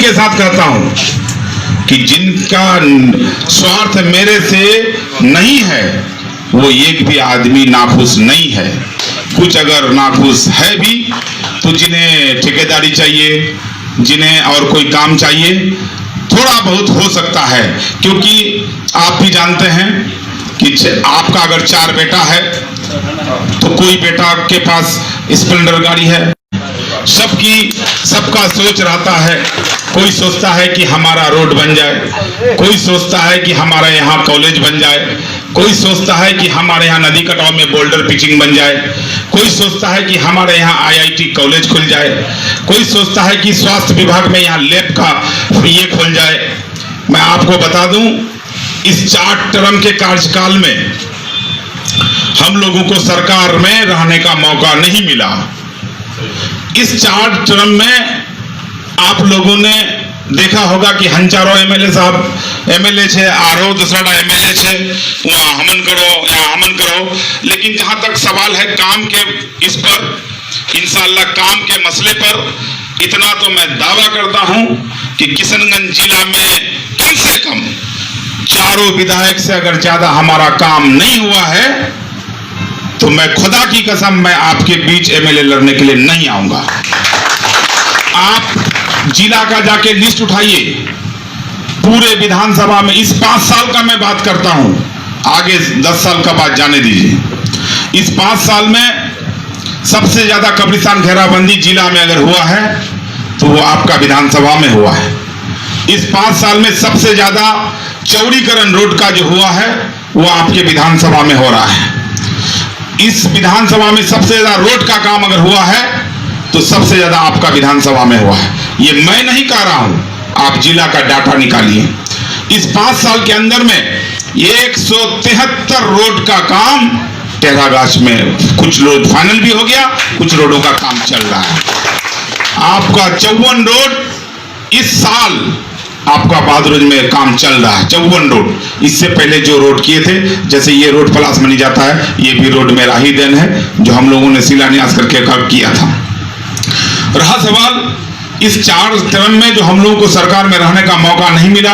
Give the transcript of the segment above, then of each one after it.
के साथ कहता हूं कि जिनका स्वार्थ मेरे से नहीं है वो एक भी आदमी नाखुश नहीं है। कुछ अगर नाखुश है भी तो जिन्हें ठेकेदारी चाहिए, जिन्हें और कोई काम चाहिए, थोड़ा बहुत हो सकता है। क्योंकि आप भी जानते हैं कि आपका अगर 4 बेटा है तो कोई बेटा के पास स्प्लेंडर गाड़ी है। सबका सोच रहता है, कोई सोचता है कि हमारा रोड बन जाए, कोई सोचता है कि हमारा यहाँ कॉलेज बन जाए, कोई सोचता है कि हमारे यहाँ नदी कटाव में बोल्डर पिचिंग बन जाए, कोई सोचता है कि हमारे यहाँ IIT कॉलेज खुल जाए, कोई सोचता है कि स्वास्थ्य विभाग में यहाँ लैब का ये खुल जाए। मैं आपको बता दूं, इस 4 टर्म के कार्यकाल में हम लोगों को सरकार में रहने का मौका नहीं मिला। इस 4 टर्म में आप लोगों ने देखा होगा कि हंचारो एमएलए साहब एमएलए छे, आरो दूसरा एमएलए छे, वहाँ हमन करो, यहाँ हमन करो। लेकिन जहां तक सवाल है काम के, इस पर इंशाअल्लाह काम के मसले पर इतना तो मैं दावा करता हूं कि किशनगंज जिला में कम से कम 4 विधायक से अगर ज्यादा हमारा काम नहीं हुआ है तो मैं खुदा की कसम मैं आपके बीच एमएलए लड़ने के लिए नहीं आऊंगा। आप जिला का जाके लिस्ट उठाइए, पूरे विधानसभा में इस 5 साल का मैं बात करता हूं, आगे 10 साल का बात जाने दीजिए। इस 5 साल में सबसे ज्यादा कब्रिस्तान घेराबंदी जिला में अगर हुआ है तो वो आपका विधानसभा में हुआ है। इस 5 साल में सबसे ज्यादा चौड़ीकरण रोड का जो हुआ है वो आपके विधानसभा में हो रहा है। इस विधानसभा में सबसे ज्यादा रोड का काम अगर हुआ है तो सबसे ज्यादा आपका विधानसभा में हुआ है। ये मैं नहीं कह रहा हूं, आप जिला का डाटा निकालिए। इस 5 साल के अंदर में 173 रोड का काम टेरागाछ में, कुछ रोड फाइनल भी हो गया, कुछ रोडों का काम चल रहा है। आपका 54 रोड इस साल आपका बहादुरगंज में काम चल रहा है। 54 रोड, इससे पहले जो रोड किए थे, जैसे ये रोड पलास मनी जाता है, ये भी रोड मेरा ही देन है जो हम लोगों ने शिलान्यास करके किया था। रहा सवाल इस 4 टर्म में जो हम लोगों को सरकार में रहने का मौका नहीं मिला,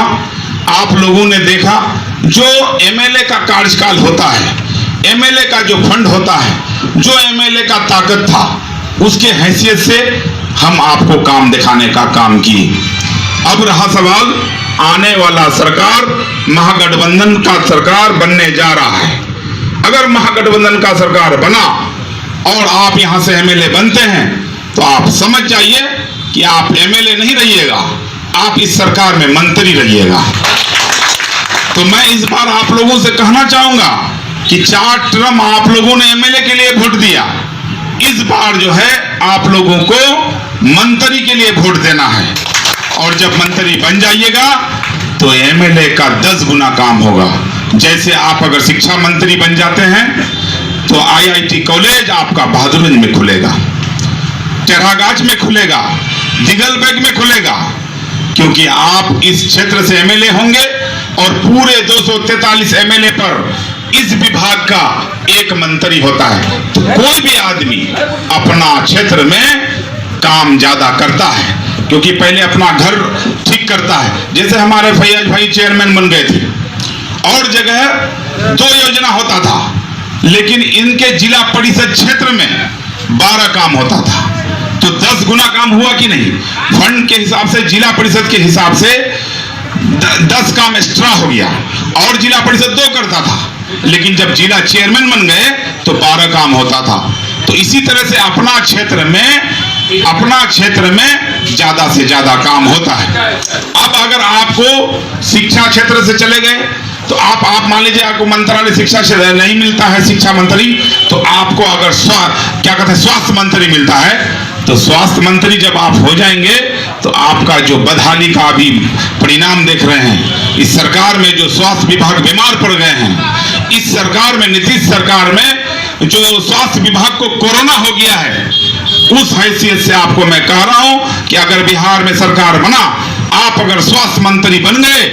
आप लोगों ने देखा जो एमएलए का कार्यकाल होता है, एमएलए का जो फंड होता है, जो एमएलए का ताकत था, उसके हैसियत से हम आपको काम दिखाने का काम किए। अब रहा सवाल, आने वाला सरकार महागठबंधन का सरकार बनने जा रहा है। अगर महागठबंधन का सरकार बना और आप यहां से एमएलए बनते हैं तो आप समझ जाइए कि आप एमएलए नहीं रहिएगा, आप इस सरकार में मंत्री रहिएगा। तो मैं इस बार आप लोगों से कहना चाहूंगा कि 4 टर्म आप लोगों ने एमएलए के लिए वोट दिया, इस बार जो है आप लोगों को मंत्री के लिए वोट देना है। और जब मंत्री बन जाइएगा तो एमएलए का 10 गुना काम होगा। जैसे आप अगर शिक्षा मंत्री बन जाते हैं तो IIT कॉलेज आपका बहादुरगंज में खुलेगा, टेरागाछ में खुलेगा, दिगलबैग में खुलेगा, क्योंकि आप इस क्षेत्र से एमएलए होंगे और पूरे 243 एमएलए पर इस विभाग का एक मंत्री होता है। तो कोई भी आदमी अपना क्षेत्र में काम ज्यादा करता है, क्योंकि पहले अपना घर ठीक करता है। जैसे हमारे फैयाज भाई चेयरमैन बन गए थे और जगह 2 योजना होता था, लेकिन इनके जिला परिषद क्षेत्र में 12 काम होता था, तो 10 गुना काम हुआ कि नहीं। फंड के हिसाब से, जिला परिषद के हिसाब से 10 काम एक्स्ट्रा हो गया और जिला परिषद 2 करता था, लेकिन जब जिला चेयरमैन बन गए तो 12 काम होता था। तो इसी तरह से अपना क्षेत्र में ज्यादा से ज्यादा काम होता है। अब अगर आपको शिक्षा क्षेत्र से चले गए तो आप मान लीजिए आपको मंत्रालय शिक्षा से नहीं मिलता है शिक्षा मंत्री, तो आपको अगर स्वास्थ्य मंत्री मिलता है, तो स्वास्थ्य मंत्री जब आप हो जाएंगे तो आपका जो बदहाली का अभी परिणाम देख रहे हैं, इस सरकार में जो स्वास्थ्य विभाग बीमार पड़ गए हैं, इस सरकार में, नीतीश सरकार में जो स्वास्थ्य विभाग को कोरोना हो गया है, उस हैसियत से आपको मैं कह रहा हूं कि अगर बिहार में सरकार बना, आप अगर स्वास्थ्य मंत्री बन गए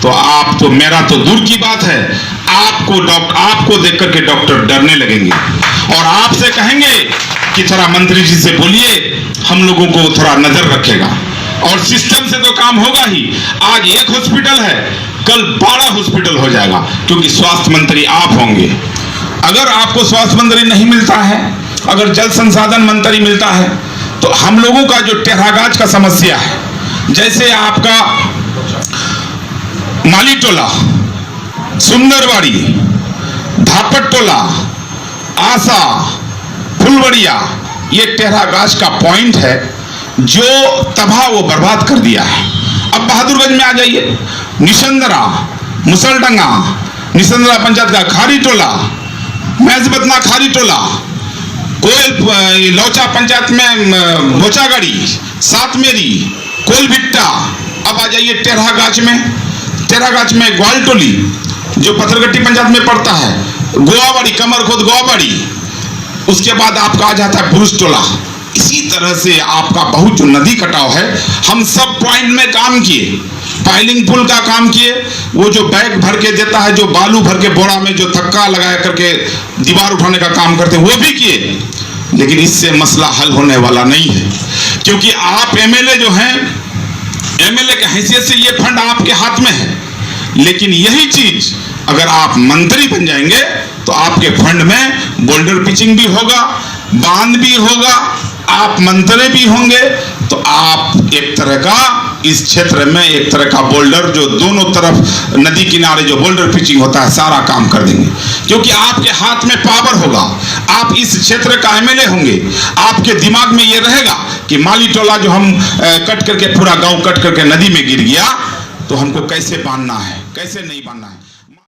तो आप तो, मेरा तो दूर की बात है, आपको देख करके डॉक्टर डरने लगेंगे और आपसे कहेंगे कि थोड़ा मंत्री जी से बोलिए, हम लोगों को थोड़ा नजर रखेगा। और सिस्टम से तो काम होगा ही। आज एक हॉस्पिटल है, कल 12 हॉस्पिटल हो जाएगा, क्योंकि स्वास्थ्य मंत्री आप होंगे। अगर आपको स्वास्थ्य मंत्री नहीं मिलता है, अगर जल संसाधन मंत्री मिलता है, तो हम लोगों का जो टेढ़ागाछ का समस्या है, जैसे आपका माली टोला, सुंदरवाड़ी, धापट टोला, आसा, फुलवड़िया, ये टेढ़ागाछ का पॉइंट है जो तबाह वो बर्बाद कर दिया है। अब बहादुरगंज में आ जाइए, निशंदरा, मुसलडंगा, निशंदरा पंचायत का खारी टोला, मैजबतना खारी टोला, कोयल लौचा पंचायत में बोचागढ़ी, सातमेरी, कोलभिट्टा। अब आ जाइए टेढ़ागाछ में ग्वालटोली जो पत्थरगट्टी पंचायत में पड़ता है, गोवाबाड़ी, कमरखोद गोवाबाड़ी, उसके बाद आपका आ जाता है बुरुज टोला। इसी तरह से आपका बहुत जो नदी कटाव है, हम सब पॉइंट में काम किए, पाइलिंग पुल का काम किए, वो जो बैग भर के देता है, जो बालू भर के बोरा में जो थक्का लगा करके दीवार उठाने का काम करते हैं, वो भी किए। लेकिन इससे मसला हल होने वाला नहीं है, क्योंकि आप एमएलए जो हैं, एमएलए के हैसियत से ये फंड आपके हाथ में है। लेकिन यही चीज अगर आप मंत्री बन जाएंगे तो आपके फंड में बोल्डर पिचिंग भी होगा, बांध भी होगा, आप मंत्री भी होंगे, तो आप एक तरह का इस क्षेत्र में एक तरह का बोल्डर जो दोनों तरफ नदी किनारे जो बोल्डर पिचिंग होता है सारा काम कर देंगे, क्योंकि आपके हाथ में पावर होगा, आप इस क्षेत्र का एमएलए होंगे। आपके दिमाग में ये रहेगा कि माली टोला जो हम कट करके पूरा गांव कट करके नदी में गिर गया, तो हमको कैसे बांधना है, कैसे नहीं बांधना है।